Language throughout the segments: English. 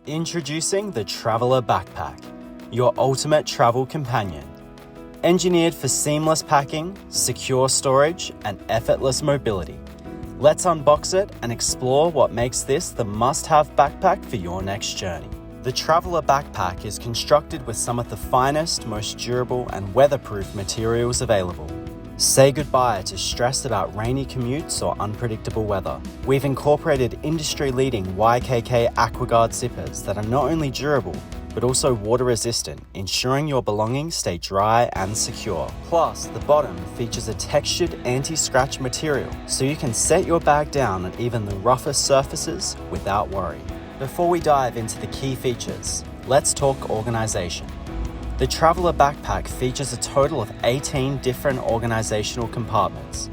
Introducing the Trvlr Backpack, your ultimate travel companion. Engineered for seamless packing, secure storage, and effortless mobility. Let's unbox it and explore what makes this the must-have backpack for your next journey. The Trvlr Backpack is constructed with some of the finest, most durable, and weatherproof materials available. Say goodbye to stress about rainy commutes or unpredictable weather. We've incorporated industry-leading YKK AquaGuard zippers that are not only durable, but also water-resistant, ensuring your belongings stay dry and secure. Plus, the bottom features a textured anti-scratch material, so you can set your bag down on even the roughest surfaces without worry. Before we dive into the key features, let's talk organization. The Trvlr Backpack features a total of 18 different organizational compartments,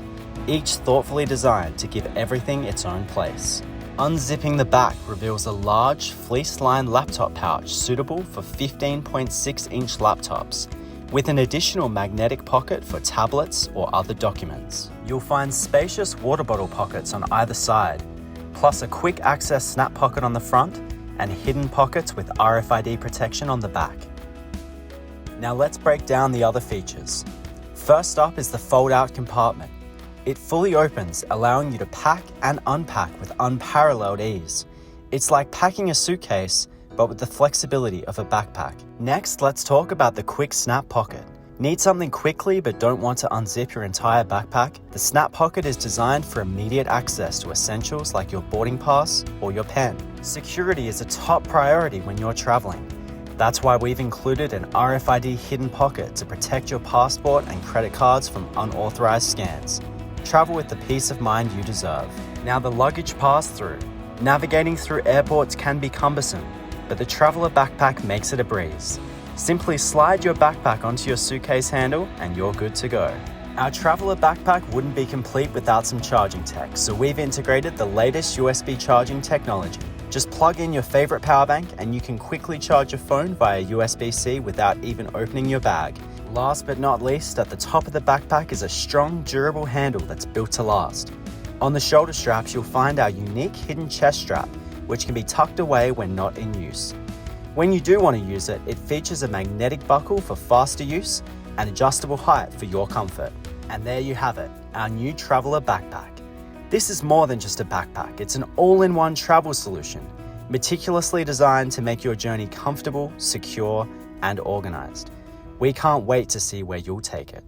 each thoughtfully designed to give everything its own place. Unzipping the back reveals a large, fleece-lined laptop pouch suitable for 15.6-inch laptops, with an additional magnetic pocket for tablets or other documents. You'll find spacious water bottle pockets on either side, plus a quick access snap pocket on the front and hidden pockets with RFID protection on the back. Now let's break down the other features. First up is the fold-out compartment. It fully opens, allowing you to pack and unpack with unparalleled ease. It's like packing a suitcase, but with the flexibility of a backpack. Next, let's talk about the quick snap pocket. Need something quickly but don't want to unzip your entire backpack? The snap pocket is designed for immediate access to essentials like your boarding pass or your pen. Security is a top priority when you're traveling. That's why we've included an RFID hidden pocket to protect your passport and credit cards from unauthorized scans. Travel with the peace of mind you deserve. Now the luggage pass-through. Navigating through airports can be cumbersome, but the Trvlr Backpack makes it a breeze. Simply slide your backpack onto your suitcase handle and you're good to go. Our Trvlr Backpack wouldn't be complete without some charging tech, so we've integrated the latest USB charging technology. Just plug in your favorite power bank and you can quickly charge your phone via USB-C without even opening your bag. Last but not least, at the top of the backpack is a strong, durable handle that's built to last. On the shoulder straps, you'll find our unique hidden chest strap, which can be tucked away when not in use. When you do want to use it, it features a magnetic buckle for faster use and adjustable height for your comfort. And there you have it, our new Trvlr Backpack. This is more than just a backpack, it's an all-in-one travel solution, meticulously designed to make your journey comfortable, secure, and organized. We can't wait to see where you'll take it.